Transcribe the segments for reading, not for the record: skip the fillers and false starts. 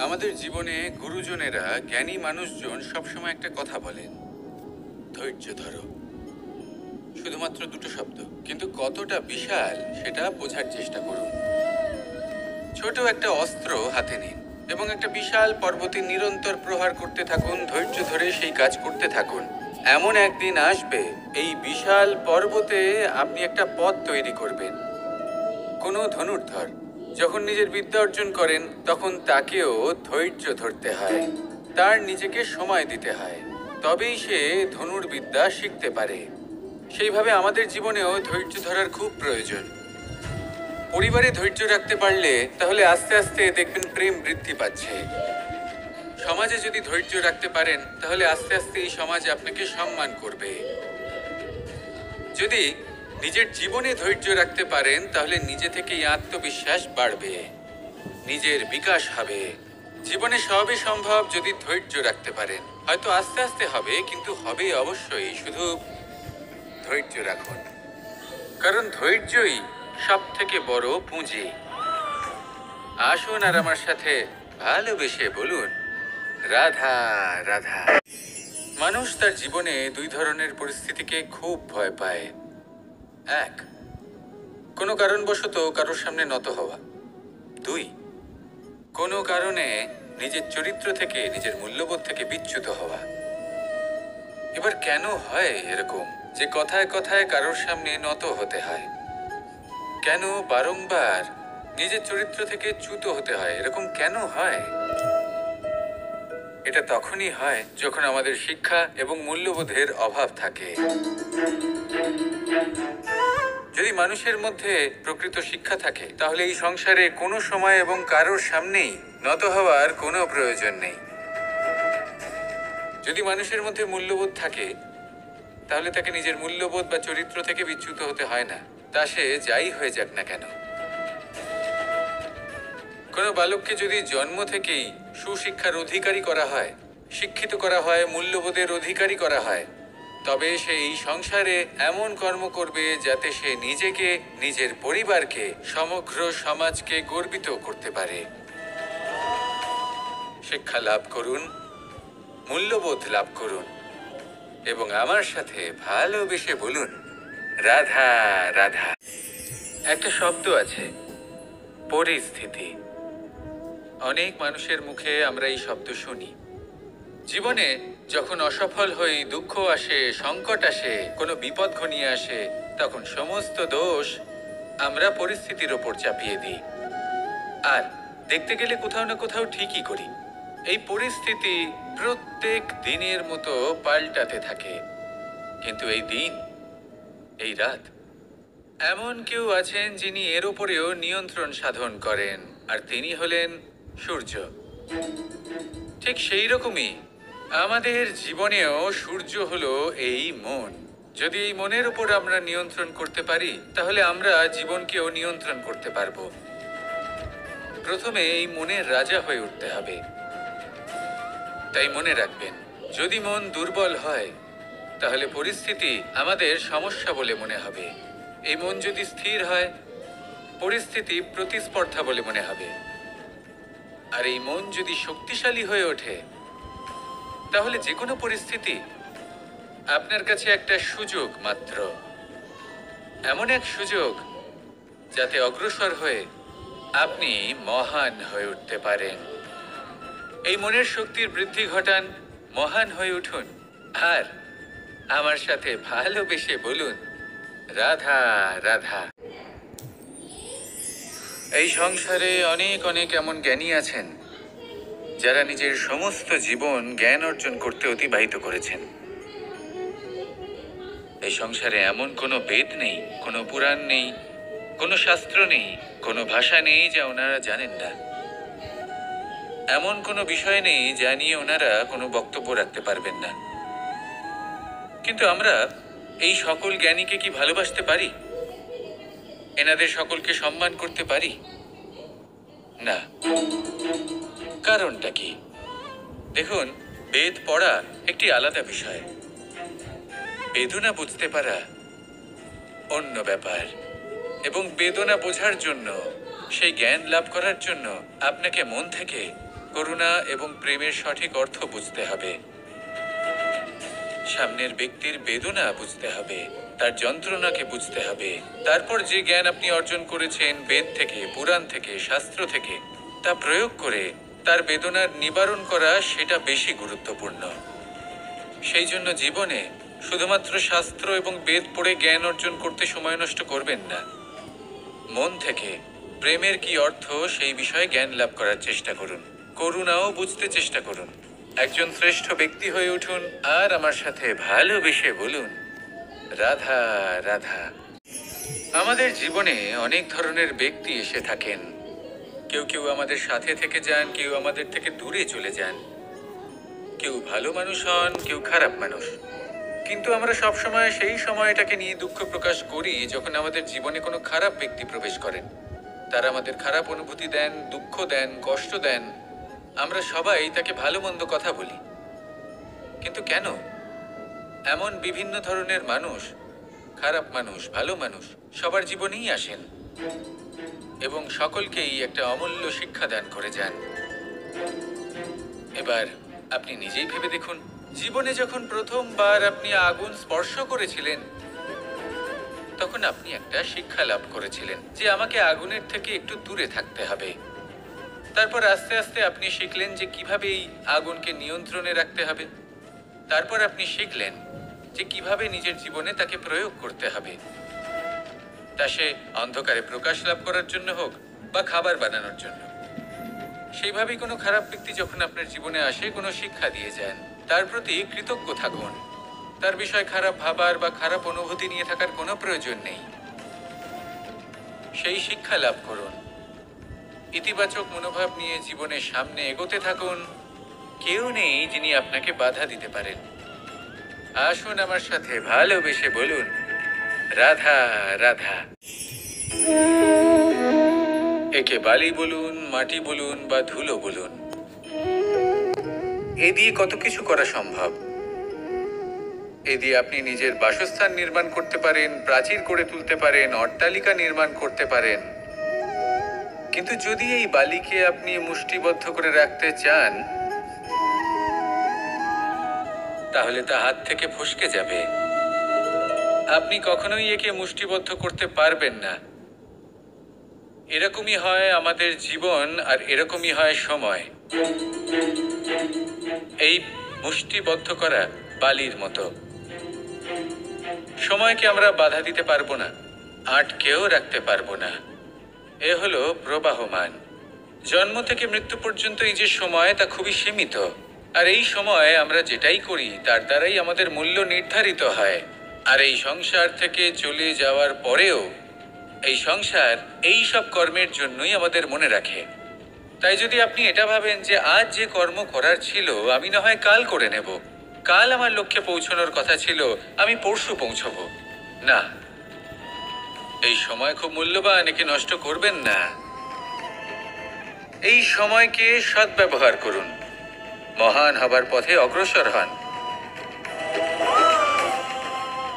আমাদের জীবনে গুরুজনেরা, জ্ঞানী মানুষজন সবসময় একটা কথা বলেন, ধৈর্য ধরো। শুধুমাত্র দুটো শব্দ, কিন্তু কতটা বিশাল সেটা বোঝার চেষ্টা করুন। ছোট একটা অস্ত্র হাতে নিন এবং একটা বিশাল পর্বতে নিরন্তর প্রহার করতে থাকুন। ধৈর্য ধরে সেই কাজ করতে থাকুন। এমন একদিন আসবে, এই বিশাল পর্বতে আপনি একটা পথ তৈরি করবেন। কোনো ধনুর্ধর যখন নিজের বিদ্যা অর্জন করেন, তখন তাকেও ধৈর্য ধরতে হয়, তার নিজেকে সময় দিতে হয়, তবেই সে ধনুর্বিদ্যা শিখতে পারে। সেইভাবে আমাদের জীবনেও ধৈর্য ধরার খুব প্রয়োজন। পরিবারে ধৈর্য রাখতে পারলে তাহলে আস্তে আস্তে দেখবেন প্রেম বৃদ্ধি পাচ্ছে। সমাজে যদি ধৈর্য রাখতে পারেন, তাহলে আস্তে আস্তে এই সমাজ আপনাকে সম্মান করবে। যদি নিজের জীবনে ধৈর্য রাখতে পারেন, তাহলে নিজে থেকেই আত্মবিশ্বাস বাড়বে, নিজের বিকাশ হবে। জীবনে সবই সম্ভব যদি ধৈর্য রাখতে পারেন। হয়তো আস্তে আস্তে হবে, কিন্তু হবে অবশ্যই। শুধু ধৈর্য রাখুন, কারণ ধৈর্যই সব থেকে বড় পুঁজি। আসুন আর আমার সাথে ভালোবেসে বলুন, রাধা রাধা। মানুষ তার জীবনে দুই ধরনের পরিস্থিতিকে খুব ভয় পায়। এক, কোনো কারণবশত কারোর সামনে নত হওয়া। দুই, কোনো কারণে নিজের চরিত্র থেকে, নিজের মূল্যবোধ থেকে বিচ্যুত হওয়া। এবার কেন হয় এরকম যে কথায় কথায় কারোর সামনে নত হতে হয়? কেন বারংবার নিজের চরিত্র থেকে চ্যুত হতে হয়? এরকম কেন হয়? এটা তখনই হয় যখন আমাদের শিক্ষা এবং মূল্যবোধের অভাব থাকে। যদি মানুষের মধ্যে প্রকৃত শিক্ষা থাকে, তাহলে এই সংসারে কোনো সময় এবং কারোর সামনেই নত হওয়ার কোনো প্রয়োজন নেই। যদি মানুষের মধ্যে মূল্যবোধ থাকে, তাহলে তাকে নিজের মূল্যবোধ বা চরিত্র থেকে বিচ্যুত হতে হয় না, তা সে যাই হয়ে যাক না কেন। কোনো বালককে যদি জন্ম থেকেই সুশিক্ষার অধিকারী করা হয়, শিক্ষিত করা হয়, মূল্যবোধের অধিকারী করা হয়, তবে সে এই সংসারে এমন কর্ম করবে যাতে সে নিজেকে, নিজের পরিবারকে, সমগ্র সমাজকে গর্বিত করতে পারে। শিক্ষা লাভ করুন, মূল্যবোধ লাভ করুন এবং আমার সাথে ভালোবেসে বলুন, রাধা রাধা। একটা শব্দ আছে, পরিস্থিতি। অনেক মানুষের মুখে আমরা এই শব্দ শুনি। জীবনে যখন অসফল হই, দুঃখ আসে, সংকট আসে, কোনো বিপদ ঘনিয়ে আসে, তখন সমস্ত দোষ আমরা পরিস্থিতির ওপর চাপিয়ে দিই। আর দেখতে গেলে কোথাও না কোথাও ঠিকই করি। এই পরিস্থিতি প্রত্যেক দিনের মতো পাল্টাতে থাকে, কিন্তু এই দিন, এই রাত, এমন কেউ আছেন যিনি এর উপরেও নিয়ন্ত্রণ সাধন করেন, আর তিনি হলেন সূর্য। ঠিক সেই রকমই আমাদের জীবনেও সূর্য হলো এই মন। যদি এই মনের উপর আমরা নিয়ন্ত্রণ করতে পারি, তাহলে আমরা জীবনকেও নিয়ন্ত্রণ করতে পারবো। প্রথমে এই মনের রাজা হয়ে উঠতে হবে। তাই মনে রাখবেন, যদি মন দুর্বল হয়, তাহলে পরিস্থিতি আমাদের সমস্যা বলে মনে হবে। এই মন যদি স্থির হয়, পরিস্থিতি প্রতিস্পর্ধা বলে মনে হবে। আর এই মন যদি শক্তিশালী হয়ে ওঠে, তাহলে যে কোনো পরিস্থিতি আপনার কাছে একটা সুযোগ মাত্র। এমন এক সুযোগ যাতে অগ্রসর হয়ে আপনি মহান হয়ে উঠতে পারেন। এই মনের শক্তির বৃদ্ধি ঘটান, মহান হয়ে উঠুন, আর আমার সাথে ভালোবেসে বলুন, রাধা রাধা। এই সংসারে অনেক অনেক এমন জ্ঞানী আছেন যারা নিজের সমস্ত জীবন জ্ঞান অর্জন করতে অতিবাহিত করেছেন। এই সংসারে এমন কোনো বেদ নেই, কোনো পুরাণ নেই, কোনো শাস্ত্র নেই, কোনো ভাষা নেই যা ওনারা জানেন না। এমন কোনো বিষয় নেই যা নিয়ে ওনারা কোনো বক্তব্য রাখতে পারবেন না। কিন্তু আমরা এই সকল জ্ঞানীকে কি ভালোবাসতে পারি? এনাদের সকলকে সম্মান করতে পারি না। কারণটা কি? দেখুন, বেদ পড়া একটি আলাদা বিষয়, বেদনা বুঝতে পারা অন্য ব্যাপার। এবং বেদনা বোঝার জন্য, সেই জ্ঞান লাভ করার জন্য আপনাকে মন থেকে করুণা এবং প্রেমের সঠিক অর্থ বুঝতে হবে। সামনের ব্যক্তির বেদনা বুঝতে হবে, তার যন্ত্রণাকে বুঝতে হবে। তারপর যে জ্ঞান আপনি অর্জন করেছেন বেদ থেকে, পুরাণ থেকে, শাস্ত্র থেকে, তা প্রয়োগ করে তার বেদনার নিবারণ করা, সেটা বেশি গুরুত্বপূর্ণ। সেই জন্য জীবনে শুধুমাত্র শাস্ত্র এবং বেদ পড়ে জ্ঞান অর্জন করতে সময় নষ্ট করবেন না। মন থেকে প্রেমের কি অর্থ সেই বিষয়ে জ্ঞান লাভ করার চেষ্টা করুন। করুণাও বুঝতে চেষ্টা করুন। একজন শ্রেষ্ঠ ব্যক্তি হয়ে উঠুন আর আমার সাথে ভালোবেসে বলুন, রাধা রাধা। আমাদের জীবনে অনেক ধরনের ব্যক্তি এসে থাকেন। কেউ কেউ আমাদের সাথে থেকে যান, কেউ আমাদের থেকে দূরে চলে যান। কেউ ভালো মানুষ হন, কেউ খারাপ মানুষ। কিন্তু আমরা সবসময় সেই সময়টাকে নিয়ে দুঃখ প্রকাশ করি যখন আমাদের জীবনে কোনো খারাপ ব্যক্তি প্রবেশ করেন। তারা আমাদের খারাপ অনুভূতি দেন, দুঃখ দেন, কষ্ট দেন। আমরা সবাই তাকে ভালো মন্দ কথা বলি। কিন্তু কেন? এমন বিভিন্ন ধরনের মানুষ, খারাপ মানুষ, ভালো মানুষ, সবার জীবনেই আসেন এবং সকলকেই একটা অমূল্য শিক্ষা দান করে যান। এবার আপনি নিজেই ভেবে দেখুন, জীবনে যখন প্রথমবার আপনি আগুন স্পর্শ করেছিলেন, তখন আপনি একটা শিক্ষা লাভ করেছিলেন যে আমাকে আগুনের থেকে একটু দূরে থাকতে হবে। তারপর আস্তে আস্তে আপনি শিখলেন যে কিভাবে এই আগুনকে নিয়ন্ত্রণে রাখতে হবে। তারপর আপনি শিখলেন যে কিভাবে নিজের জীবনে তাকে প্রয়োগ করতে হবে, তা সে অন্ধকারে প্রকাশ লাভ করার জন্য হোক বা খাবার বানানোর জন্য। সেইভাবেই কোনো খারাপ ব্যক্তি যখন আপনার জীবনে আসে, কোনো শিক্ষা দিয়ে যান, তার প্রতি কৃতজ্ঞ থাকুন। তার বিষয়ে খারাপ ভাবার বা খারাপ অনুভূতি নিয়ে থাকার কোনো প্রয়োজন নেই। সেই শিক্ষা লাভ করুন, ইতিবাচক মনোভাব নিয়ে জীবনের সামনে এগোতে থাকুন। কেউ নেই যিনি আপনাকে বাধা দিতে পারেন। আসুন আমার সাথে ভালোবেসে বলুন, রাধা রাধা। একে বালি বলুন, মাটি বলুন বা ধুলো বলুন, এ দিয়ে কত কিছু করা সম্ভব। এ দিয়ে আপনি নিজের বাসস্থান নির্মাণ করতে পারেন, প্রাচীর করে তুলতে পারেন, অট্টালিকা নির্মাণ করতে পারেন। কিন্তু যদি এই বালিকে আপনি মুষ্টিবদ্ধ করে রাখতে চান, তাহলে তা হাত থেকে ফসকে যাবে। আপনি কখনোই একে মুষ্টিবদ্ধ করতে পারবেন না। এরকমই হয় আমাদের জীবন, আর এরকমই হয় সময়। এই মুষ্টিবদ্ধ করা বালির মতো। সময়কে আমরা বাধা দিতে পারবো না, আটকেও রাখতে পারবো না। এ হলো প্রবাহমান। জন্ম থেকে মৃত্যু পর্যন্ত এই যে সময়, তা খুবই সীমিত। আর এই সময় আমরা যেটাই করি তার দ্বারাই আমাদের মূল্য নির্ধারিত হয়। আর এই সংসার থেকে চলে যাওয়ার পরেও এই সংসার এই সব কর্মের জন্যই আমাদের মনে রাখে। তাই যদি আপনি এটা ভাবেন যে আজ যে কর্ম করার ছিল আমি না হয় কাল করে নেব, কাল আমার লক্ষ্যে পৌঁছানোর কথা ছিল আমি পরশু পৌঁছবো, না, এই সময় খুব মূল্যবান, একে নষ্ট করবেন না। এই সময়কে সদ্ব্যবহার করুন, মহান হবার পথে অগ্রসর হন।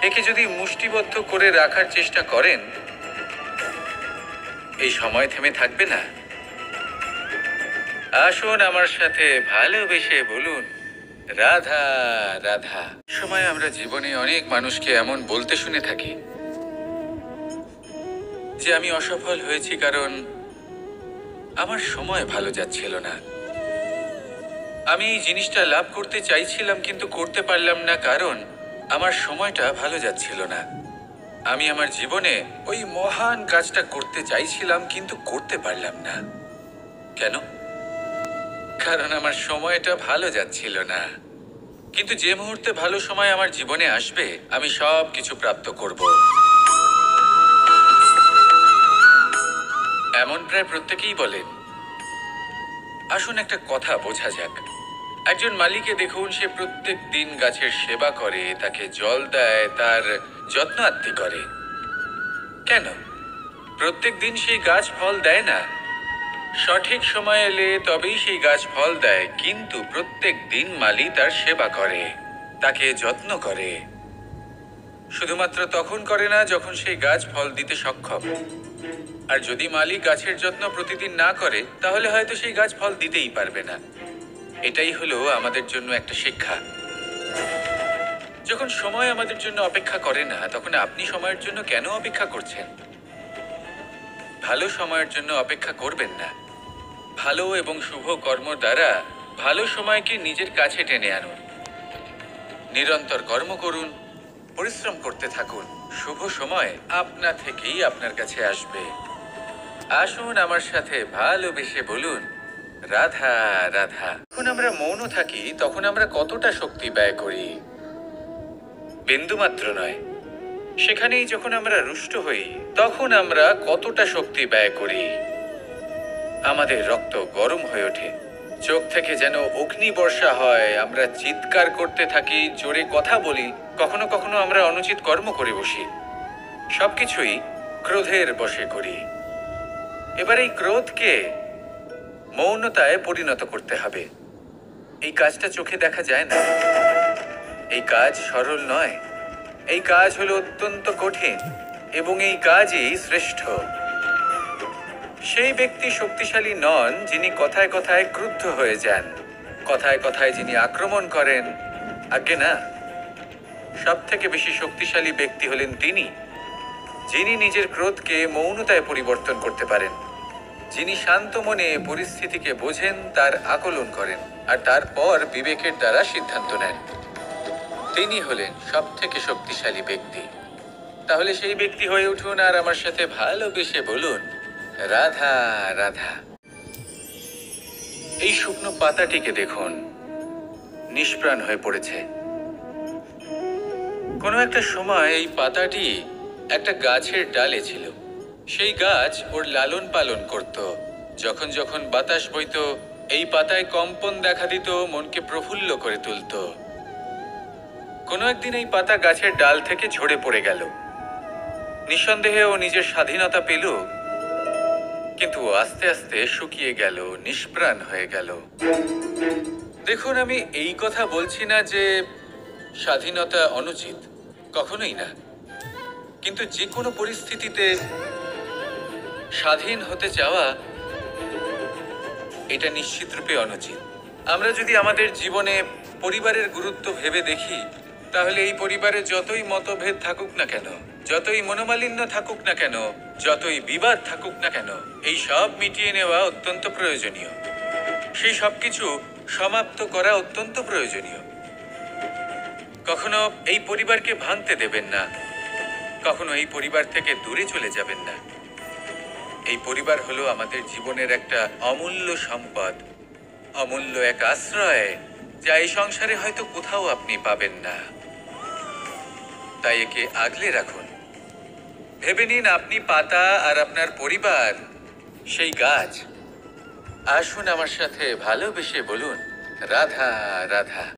একে যদি মুষ্টিবদ্ধ করে রাখার চেষ্টা করেন, এই সময় থেমে থাকবে না। আসুন আমার সাথে ভালোবেসে বলুন, রাধা রাধা। সময় আমরা জীবনে অনেক মানুষকে এমন বলতে শুনে থাকি যে আমি অসফল হয়েছি কারণ আমার সময় ভালো যাচ্ছিল না। আমি এই জিনিসটা লাভ করতে চাইছিলাম কিন্তু করতে পারলাম না কারণ আমার সময়টা ভালো যাচ্ছিল না। আমি আমার জীবনে ওই মহান কাজটা করতে চাইছিলাম কিন্তু করতে পারলাম না। কেন? কারণ আমার সময়টা ভালো যাচ্ছিল না। কিন্তু যে মুহূর্তে ভালো সময় আমার জীবনে আসবে, আমি সব কিছু প্রাপ্ত করব। এমন প্রায় প্রত্যেকেই বলেন। আসুন একটা কথা বোঝা যাক। একজন মালিকে দেখুন, সে প্রত্যেক দিন গাছের সেবা করে, তাকে জল দেয়, তার যত্ন আত্তি করে। কেন? প্রত্যেক দিন সেই গাছ ফল দেয় না। সঠিক সময় এলে তবেই সেই গাছ ফল দেয়, কিন্তু প্রত্যেক দিন মালি তার সেবা করে, তাকে যত্ন করে। শুধুমাত্র তখন করে না যখন সেই গাছ ফল দিতে সক্ষম। আর যদি মালি গাছের যত্ন প্রতিদিন না করে তাহলে হয়তো সেই গাছ ফল দিতেই পারবে না। এটাই হলো আমাদের জন্য একটা শিক্ষা। যখন সময় আমাদের জন্য অপেক্ষা করে না, তখন আপনি সময়ের জন্য কেন অপেক্ষা করছেন? ভালো সময়ের জন্য অপেক্ষা করবেন না। ভালো এবং শুভ কর্ম দ্বারা ভালো সময়কে নিজের কাছে টেনে আনুন। নিরন্তর কর্ম করুন, পরিশ্রম করতে থাকুন। শুভ সময় আপনা থেকেই আপনার কাছে আসবে। আসুন আমার সাথে ভালোবেসে বলুন, রাধা রাধা। যখন আমরা মৌন থাকি তখন আমরা কতটা শক্তি ব্যয় করি, বিন্দুমাত্র নয়। সেখানেই যখন আমরা রুষ্ট হই তখন আমরা কতটা শক্তি ব্যয় করি। আমাদের রক্ত গরম হয়ে ওঠে, চোখ থেকে যেন অগ্নি বর্ষা হয়। আমরা চিৎকার করতে থাকি, জোরে কথা বলি, কখনো কখনো আমরা অনুচিত কর্ম করে বসি। সবকিছুই ক্রোধের বশে করি। এবার এই ক্রোধকে মৌনতায় পরিণত করতে হবে। এই কাজটা চোখে দেখা যায় না, এই কাজ সরল নয়, এই কাজ হলো অত্যন্ত কঠিন এবং এই কাজই শ্রেষ্ঠ। সেই ব্যক্তি শক্তিশালী নন যিনি কথায় কথায় ক্রুদ্ধ হয়ে যান, কথায় কথায় যিনি আক্রমণ করেন। আজ্ঞে না, সব থেকে বেশি শক্তিশালী ব্যক্তি হলেন তিনি যিনি নিজের ক্রোধকে মৌনতায় পরিবর্তন করতে পারেন, যিনি শান্ত মনে পরিস্থিতিকে বোঝেন, তার আকলন করেন আর তারপর বিবেকের দ্বারা সিদ্ধান্ত নেন। তিনি হলেন সব থেকে শক্তিশালী ব্যক্তি। তাহলে সেই ব্যক্তি হয়ে উঠুন আর আমার সাথে ভালোবেসে বলুন, রাধা রাধা। এই শুকনো পাতাটিকে দেখুন, নিষ্প্রাণ হয়ে পড়েছে। কোনো একটা সময় এই পাতাটি একটা গাছের ডালে ছিল। সেই গাছ ওর লালন পালন করত। যখন যখন বাতাস বইতো এই পাতায় কম্পন দেখা দিত, মনকে প্রফুল্ল করে তুলত। কোনো একদিন এই পাতা গাছের ডাল থেকে ঝরে পড়ে গেল। নিঃসন্দেহে ও নিজের স্বাধীনতা পেল, কিন্তু আস্তে আস্তে শুকিয়ে গেল, নিষ্প্রাণ হয়ে গেল। দেখুন, আমি এই কথা বলছি না যে স্বাধীনতা অনুচিত, কখনোই না। কিন্তু যে কোনো পরিস্থিতিতে স্বাধীন হতে চাওয়া এটা নিশ্চিতরূপে অনুচিত। আমরা যদি আমাদের জীবনে পরিবারের গুরুত্ব ভেবে দেখি, তাহলে এই পরিবারে যতই মতভেদ থাকুক না কেন, যতই মনোমালিন্য থাকুক না কেন, যতই বিবাদ থাকুক না কেন, এই সব মিটিয়ে নেওয়া অত্যন্ত প্রয়োজনীয়। সেই সবকিছু সমাপ্ত করা অত্যন্ত প্রয়োজনীয়। কখনো এই পরিবারকে ভাঙতে দেবেন না, কখনো এই পরিবার থেকে দূরে চলে যাবেন না। এই পরিবার হলো আমাদের জীবনের একটা অমূল্য সম্পদ, অমূল্য এক আশ্রয়, যা এই সংসারে হয়তো কোথাও আপনি পাবেন না। তাই একে আগলে রাখুন। ভেবে নিন আপনি পাতা আর আপনার পরিবার সেই গাছ। আসুন আমার সাথে ভালোবেসে বলুন, রাধা রাধা।